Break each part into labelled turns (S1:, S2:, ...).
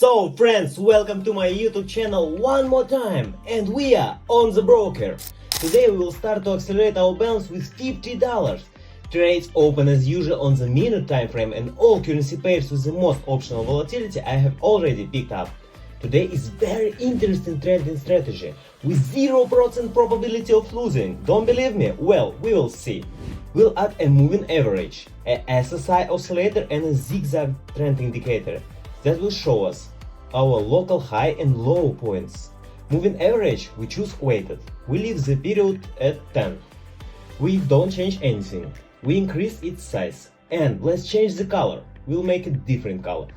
S1: So friends, welcome to my YouTube channel one more time, and we are on the broker. Today we will start to accelerate our balance with $50. Trades open as usual on the minute time frame, and all currency pairs with the most optional volatility I have already picked up. Today is very interesting trading strategy with 0% probability of losing. Don't believe me? Well, we will see. We'll add a moving average, a SSI oscillator and a zigzag trend indicator that will show us our local high and low points. Moving average we choose weighted. We leave the period at 10. We don't change anything. We increase its size. And let's change the color. We'll make it different color.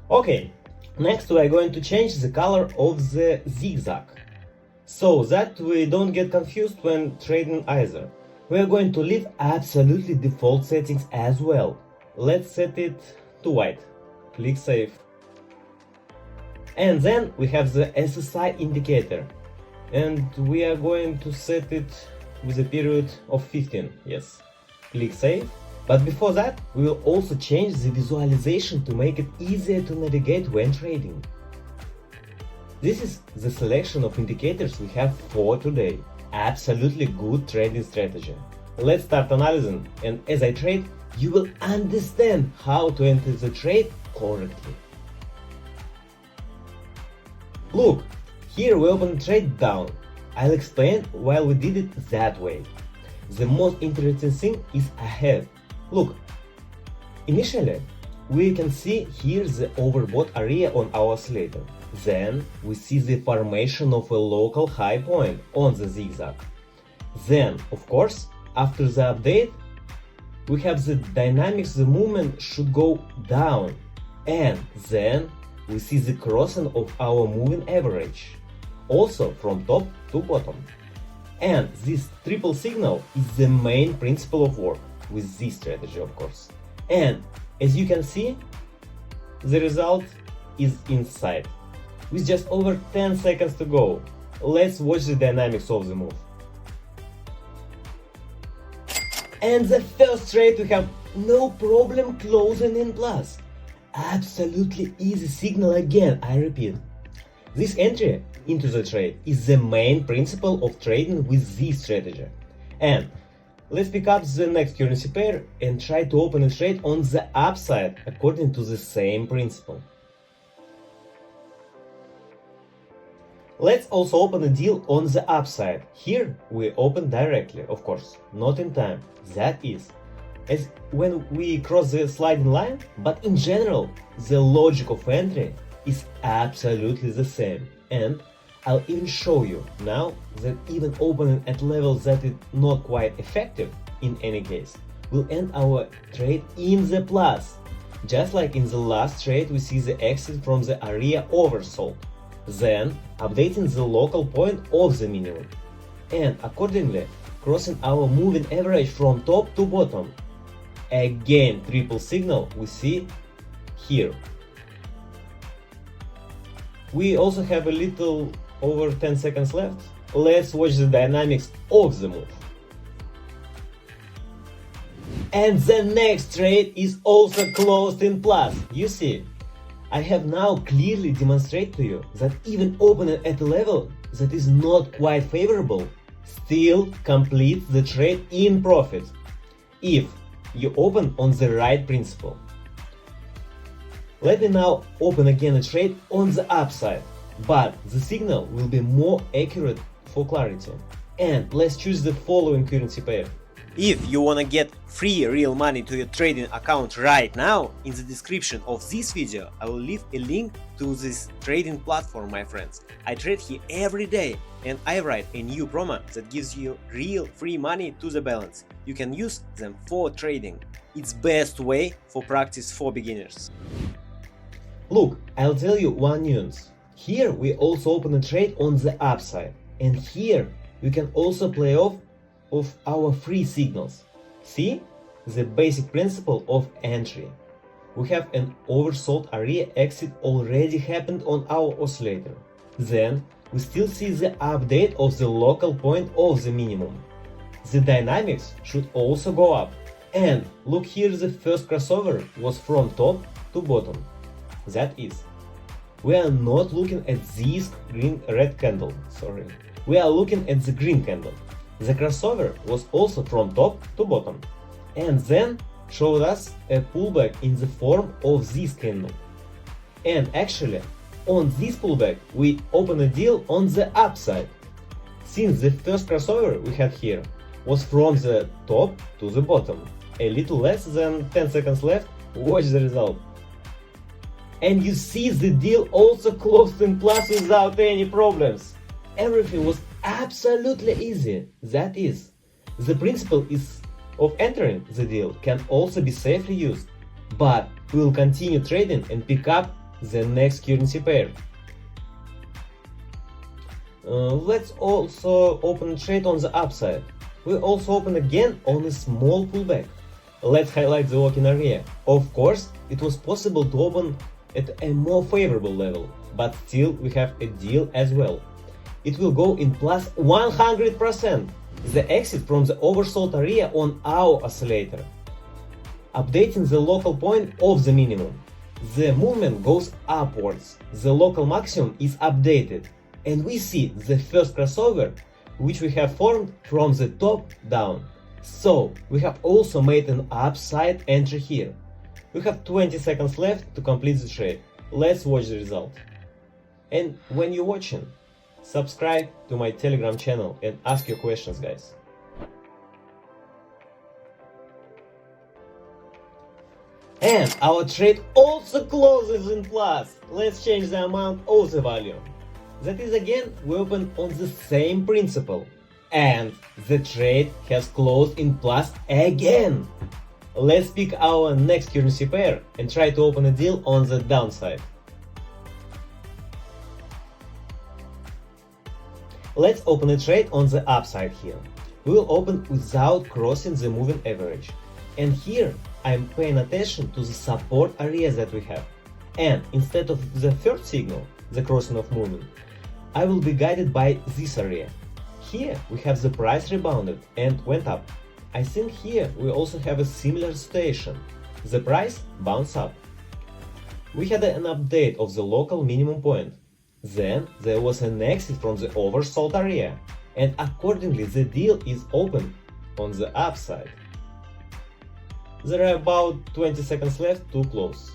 S1: Okay, next we are going to change the color of the zigzag, so that we don't get confused when trading either. We are going to leave absolutely default settings as well. Let's set it to white. Click Save. And then we have the SSI indicator. And we are going to set it with a period of 15. Yes. Click Save. But before that, we will also change the visualization to make it easier to navigate when trading. This is the selection of indicators we have for today. Absolutely good trading strategy. Let's start analyzing, and as I trade, you will understand how to enter the trade correctly. Look, here we open the trade down. I'll explain why we did it that way. The most interesting thing is ahead. Look, initially we can see here the overbought area on our oscillator. Then we see the formation of a local high point on the zigzag. Then, of course, after the update, we have the dynamics, the movement should go down. And then we see the crossing of our moving average, also from top to bottom. And this triple signal is the main principle of work with this strategy, of course. And as you can see, the result is inside. With just over 10 seconds to go, let's watch the dynamics of the move. And the first trade we have no problem closing in plus. Absolutely easy signal again, I repeat. This entry into the trade is the main principle of trading with this strategy. And let's pick up the next currency pair and try to open a trade on the upside according to the same principle. Let's also open a deal on the upside. Here we open directly, of course, not in time. That is, as when we cross the sliding line, but in general, the logic of entry is absolutely the same. And I'll even show you now that even opening at levels that is not quite effective in any case, will end our trade in the plus. Just like in the last trade we see the exit from the area oversold. Then updating the local point of the minimum. And accordingly crossing our moving average from top to bottom. Again triple signal we see here. We also have a little over 10 seconds left. Let's watch the dynamics of the move. And the next trade is also closed in plus. You see, I have now clearly demonstrated to you that even opening at a level that is not quite favorable still completes the trade in profit, if you open on the right principle. Let me now open again a trade on the upside, but the signal will be more accurate for clarity. And let's choose the following currency pair. If you wanna get free real money to your trading account right now, in the description of this video I will leave a link to this trading platform, my friends. I trade here every day and I write a new promo that gives you real free money to the balance. You can use them for trading. It's best way for practice for beginners. Look, I'll tell you one nuance. Here we also open a trade on the upside, and here we can also play off of our free signals. See the basic principle of entry. We have an oversold area exit already happened on our oscillator. Then we still see the update of the local point of the minimum. The dynamics should also go up. And look here, the first crossover was from top to bottom. That is, we are not looking at this red candle, sorry. We are looking at the green candle. The crossover was also from top to bottom. And then showed us a pullback in the form of this candle. And actually, on this pullback, we open a deal on the upside. Since the first crossover we had here was from the top to the bottom. A little less than 10 seconds left, watch the result. And you see the deal also closed in plus without any problems. Everything was absolutely easy. That is, the principle of entering the deal can also be safely used. But we will continue trading and pick up the next currency pair. Let's also open a trade on the upside. We also open again on a small pullback. Let's highlight the walking area. Of course, it was possible to open at a more favorable level, but still we have a deal as well. It will go in plus 100%. The exit from the oversold area on our oscillator. Updating the local point of the minimum. The movement goes upwards. The local maximum is updated. And we see the first crossover, which we have formed from the top down. So we have also made an upside entry here. We have 20 seconds left to complete the trade. Let's watch the result. And when you're watching, subscribe to my Telegram channel and ask your questions, guys. And our trade also closes in plus. Let's change the amount of the value. That is, again, we open on the same principle. And the trade has closed in plus again. Let's pick our next currency pair and try to open a deal on the downside. Let's open a trade on the upside here. We will open without crossing the moving average. And here I'm paying attention to the support areas that we have. And instead of the first signal, the crossing of movement, I will be guided by this area. Here we have the price rebounded and went up. I think here we also have a similar situation. The price bounced up. We had an update of the local minimum point. Then there was an exit from the oversold area, and accordingly the deal is open on the upside. There are about 20 seconds left to close.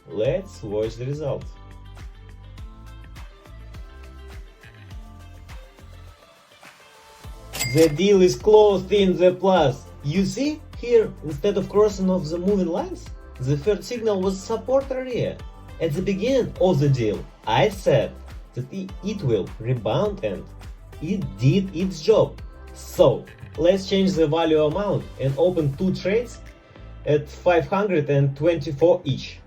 S1: Let's watch the result. The deal is closed in the plus. You see here, instead of crossing of the moving lines, the third signal was support area. At the beginning of the deal, I said that it will rebound, and it did its job. So let's change the value amount and open two trades at 524 each.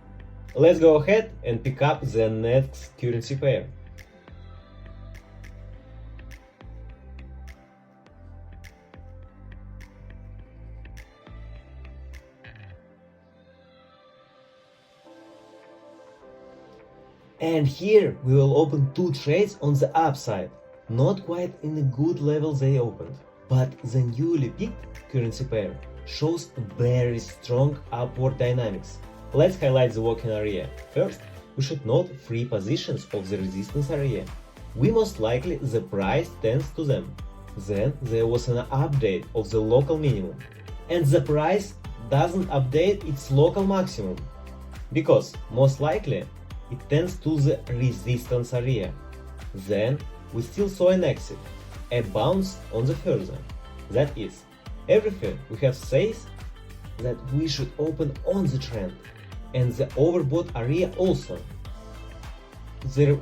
S1: Let's go ahead and pick up the next currency pair. And here we will open two trades on the upside. Not quite in a good level they opened, but the newly picked currency pair shows very strong upward dynamics. Let's highlight the walking area. First, we should note three positions of the resistance area. We most likely the price tends to them. Then there was an update of the local minimum, and the price doesn't update its local maximum, because most likely it tends to the resistance area. Then we still saw an exit, a bounce on the further. That is, everything we have says that we should open on the trend, and the overbought area also. The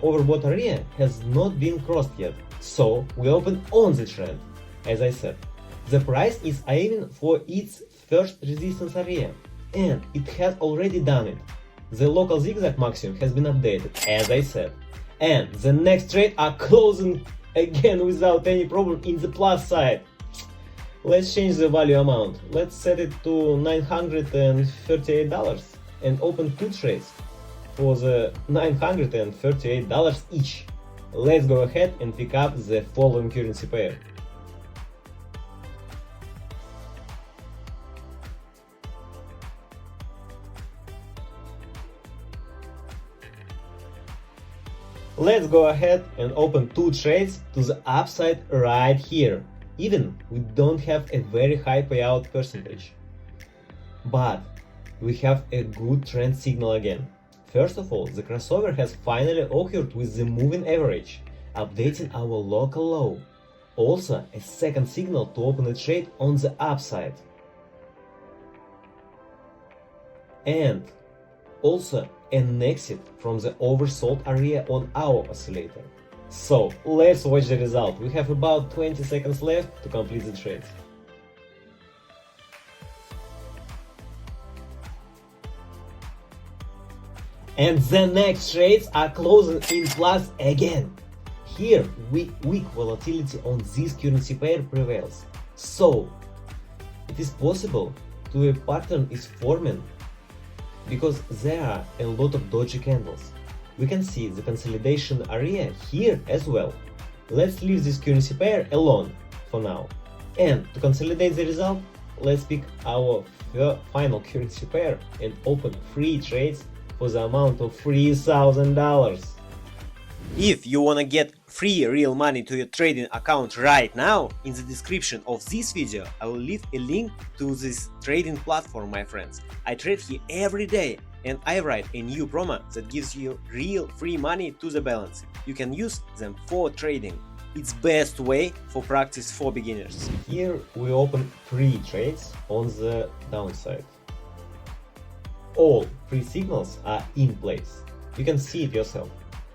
S1: overbought area has not been crossed yet, so we open on the trend. As I said, the price is aiming for its first resistance area, and it has already done it. The local zigzag maximum has been updated, as I said, and the next trade are closing again without any problem in the plus side. Let's change the value amount. Let's set it to $938 and open two trades for the $938 each. Let's go ahead and pick up the following currency pair. Let's go ahead and open 2 trades to the upside right here. Even we don't have a very high payout percentage. But we have a good trend signal again. First of all, the crossover has finally occurred with the moving average, updating our local low. Also, a second signal to open a trade on the upside. And also an exit from the oversold area on our oscillator. So let's watch the result. We have about 20 seconds left to complete the trade. And the next trades are closing in plus again. Here, weak volatility on this currency pair prevails. So, it is possible to a pattern is forming because there are a lot of dodgy candles. We can see the consolidation area here as well. Let's leave this currency pair alone for now. And to consolidate the result, let's pick our final currency pair and open 3 trades for the amount of $3,000. If you wanna get free real money to your trading account right now, in the description of this video I will leave a link to this trading platform, my friends. I trade here every day and I write a new promo that gives you real free money to the balance. You can use them for trading. It's best way for practice for beginners. Here we open 3 trades on the downside. All 3 signals are in place. You can see it yourself.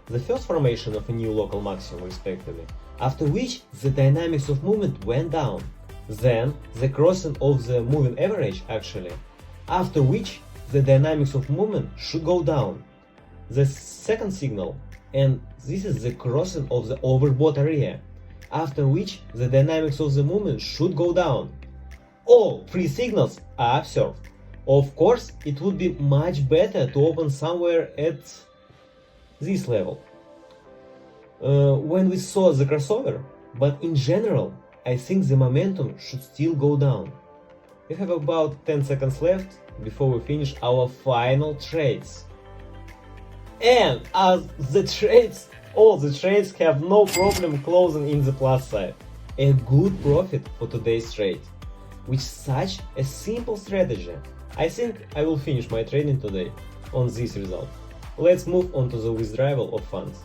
S1: The first formation of a new local maximum respectively, after which the dynamics of movement went down. Then the crossing of the moving average actually, after which the dynamics of movement should go down. The second signal, and this is the crossing of the overbought area, after which the dynamics of the movement should go down. All 3 signals are observed. Of course, it would be much better to open somewhere at this level when we saw the crossover, but in general I think the momentum should still go down. We have about 10 seconds left before we finish our final trades. And as the trades, all the trades have no problem closing in the plus side. A good profit for today's trade. With such a simple strategy, I think I will finish my trading today on this result. Let's move on to the withdrawal of funds.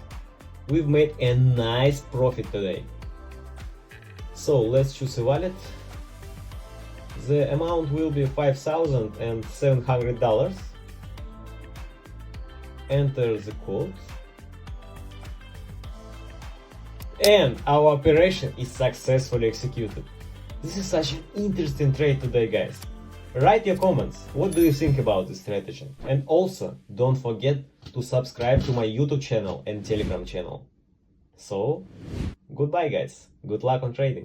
S1: We've made a nice profit today. So let's choose a wallet. The amount will be $5,700. Enter the code. And our operation is successfully executed. This is such an interesting trade today, guys. Write your comments, what do you think about this strategy? And also, don't forget to subscribe to my YouTube channel and Telegram channel. So, goodbye guys, good luck on trading.